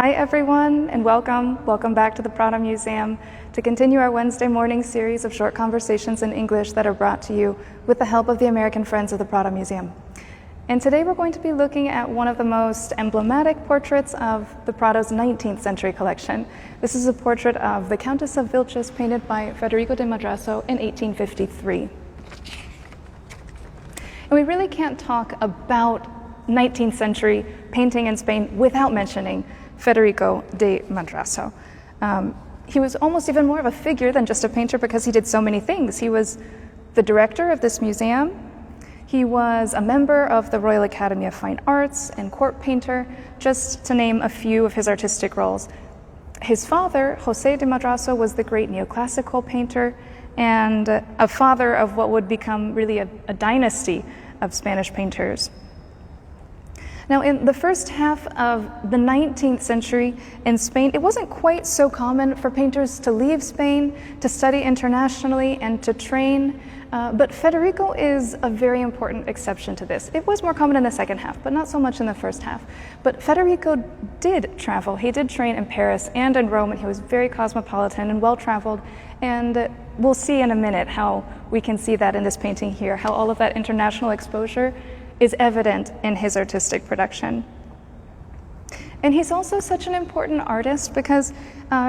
Hi everyone, and welcome. Welcome back to the Prado Museum to continue our Wednesday morning series of short conversations in English that are brought to you with the help of the American Friends of the Prado Museum. And today we're going to be looking at one of the most emblematic portraits of the Prado's 19th century collection. This is a portrait of the Countess of Vilches painted by Federico Madrazo in 1853. And we really can't talk about 19th century painting in Spain without mentioning Federico de Madrazo. He was almost even more of a figure than just a painter because he did so many things. He was the director of this museum. He was a member of the Royal Academy of Fine Arts and court painter, just to name a few of his artistic roles. His father, José de Madrazo, was the great neoclassical painter and a father of what would become really a dynasty of Spanish painters. Now, in the first half of the 19th century in Spain, it wasn't quite so common for painters to leave Spain, to study internationally, and to train. But Federico is a very important exception to this. It was more common in the second half, but not so much in the first half. But Federico did travel. He did train in Paris and in Rome, and he was very cosmopolitan and well-traveled. And we'll see in a minute how we can see that in this painting here, how all of that international exposure is evident in his artistic production. And he's also such an important artist because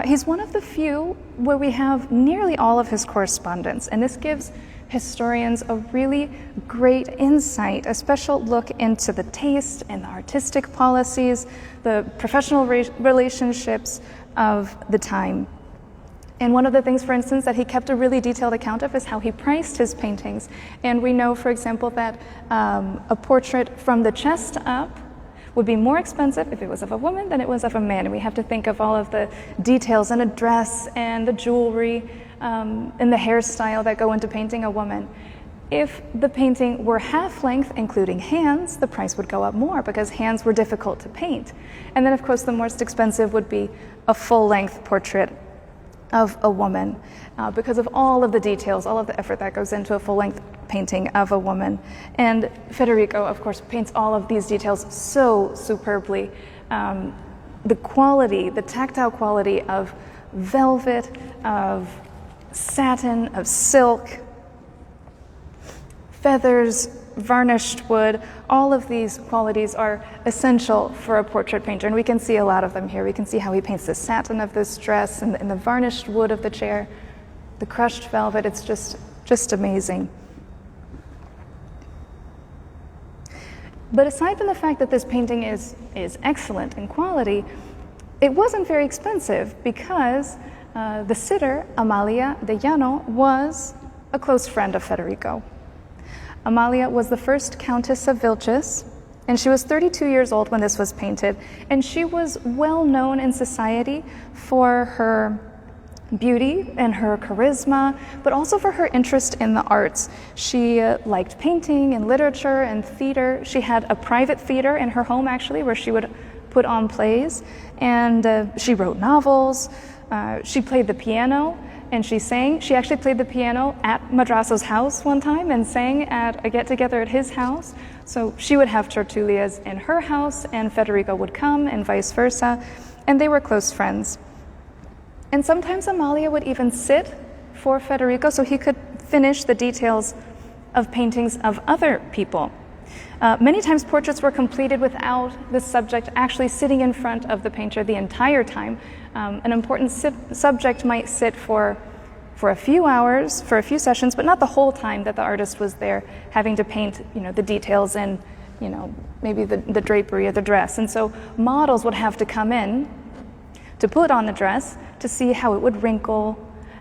he's one of the few where we have nearly all of his correspondence, and this gives historians a really great insight, a special look into the taste and the artistic policies, the professional relationships of the time. And one of the things, for instance, that he kept a really detailed account of is how he priced his paintings. And we know, for example, that a portrait from the chest up would be more expensive if it was of a woman than it was of a man. And we have to think of all of the details in a dress and the jewelry and the hairstyle that go into painting a woman. If the painting were half length, including hands, the price would go up more because hands were difficult to paint. And then, of course, the most expensive would be a full-length portrait of a woman because of all of the details, all of the effort that goes into a full-length painting of a woman. And Federico, of course, paints all of these details so superbly. The quality, the tactile quality of velvet, of satin, of silk, feathers, varnished wood, all of these qualities are essential for a portrait painter, and we can see a lot of them here. We can see how he paints the satin of this dress and the varnished wood of the chair, the crushed velvet. It's just amazing. But aside from the fact that this painting is excellent in quality, it wasn't very expensive because the sitter, Amalia de Llano, was a close friend of Federico. Amalia was the first Countess of Vilches, and she was 32 years old when this was painted, and she was well known in society for her beauty and her charisma, but also for her interest in the arts. She liked painting and literature and theater. She had a private theater in her home, actually, where she would put on plays, and she wrote novels. She played the piano, and she sang. She actually played the piano at Madrazo's house one time and sang at a get-together at his house. So she would have tertulias in her house, and Federico would come, and vice versa, and they were close friends. And sometimes Amalia would even sit for Federico so he could finish the details of paintings of other people. Many times portraits were completed without the subject actually sitting in front of the painter the entire time. An important subject might sit for a few hours, for a few sessions, but not the whole time that the artist was there having to paint, the details in, maybe the drapery of the dress. And so models would have to come in to put on the dress to see how it would wrinkle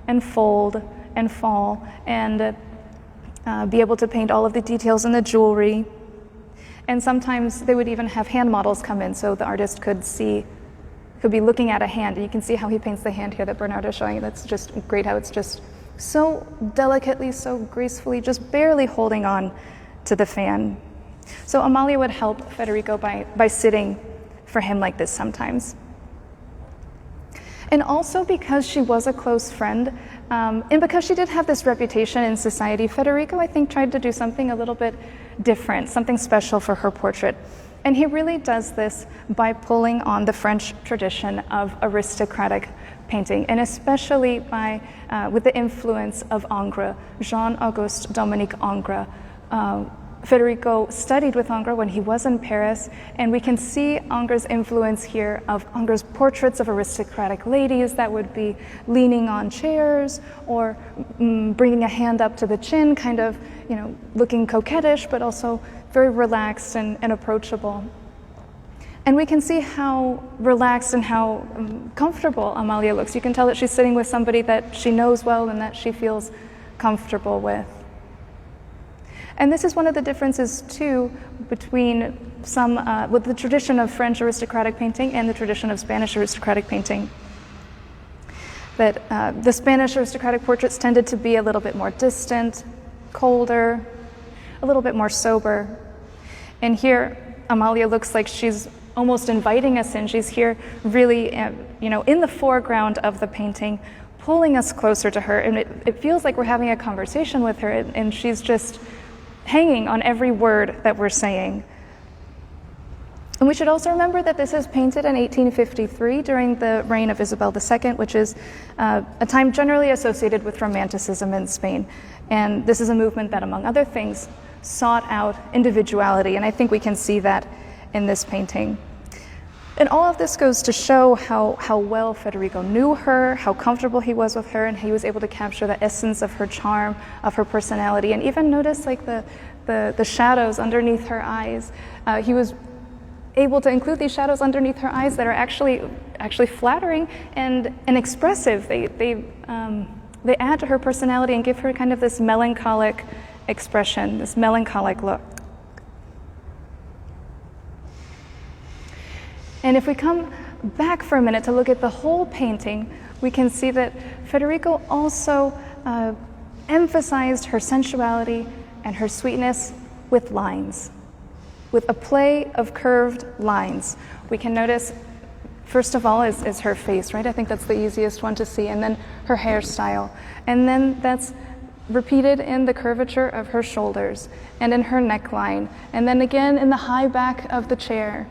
and fold and fall and be able to paint all of the details in the jewelry. And sometimes they would even have hand models come in so the artist could be looking at a hand. And you can see how he paints the hand here that Bernardo is showing. That's just great, how it's just so delicately, so gracefully, just barely holding on to the fan. So Amalia would help Federico by sitting for him like this sometimes. And also because she was a close friend, and because she did have this reputation in society, Federico, I think, tried to do something a little bit different, something special for her portrait. And he really does this by pulling on the French tradition of aristocratic painting, and especially with the influence of Ingres, Jean-Auguste Dominique Ingres. Federico studied with Ingres when he was in Paris, and we can see Ingres' influence here of Ingres' portraits of aristocratic ladies that would be leaning on chairs or bringing a hand up to the chin, kind of, looking coquettish, but also very relaxed and approachable. And we can see how relaxed and how comfortable Amalia looks. You can tell that she's sitting with somebody that she knows well and that she feels comfortable with. And this is one of the differences, too, between with the tradition of French aristocratic painting and the tradition of Spanish aristocratic painting. That the Spanish aristocratic portraits tended to be a little bit more distant, colder, a little bit more sober. And here, Amalia looks like she's almost inviting us in. She's here really, in the foreground of the painting, pulling us closer to her. And it feels like we're having a conversation with her, and she's just hanging on every word that we're saying. And we should also remember that this is painted in 1853 during the reign of Isabel II, which is a time generally associated with Romanticism in Spain. And this is a movement that, among other things, sought out individuality, and I think we can see that in this painting. And all of this goes to show how well Federico knew her, how comfortable he was with her, and he was able to capture the essence of her charm, of her personality, and even notice like the shadows underneath her eyes. He was able to include these shadows underneath her eyes that are actually flattering and expressive. They add to her personality and give her kind of this melancholic expression, this melancholic look. And if we come back for a minute to look at the whole painting, we can see that Federico also emphasized her sensuality and her sweetness with lines, with a play of curved lines. We can notice, first of all, is her face, right? I think that's the easiest one to see, and then her hairstyle. And then that's repeated in the curvature of her shoulders and in her neckline, and then again in the high back of the chair.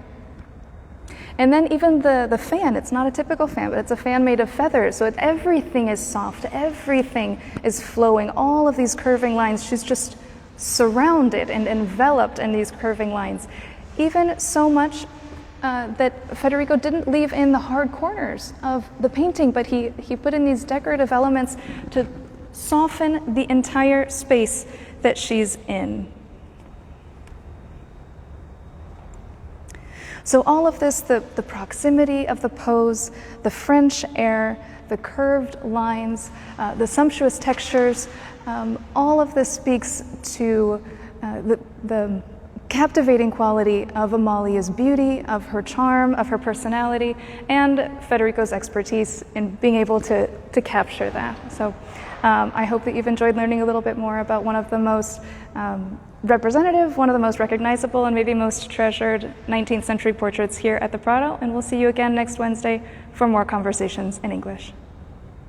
And then even the fan, it's not a typical fan, but it's a fan made of feathers, so everything is soft, everything is flowing, all of these curving lines. She's just surrounded and enveloped in these curving lines. Even so much that Federico didn't leave in the hard corners of the painting, but he put in these decorative elements to soften the entire space that she's in. So all of this, the proximity of the pose, the French air, the curved lines, the sumptuous textures, all of this speaks to the captivating quality of Amalia's beauty, of her charm, of her personality, and Federico's expertise in being able to capture that. So I hope that you've enjoyed learning a little bit more about one of the most representative, one of the most recognizable, and maybe most treasured 19th century portraits here at the Prado, and we'll see you again next Wednesday for more conversations in English.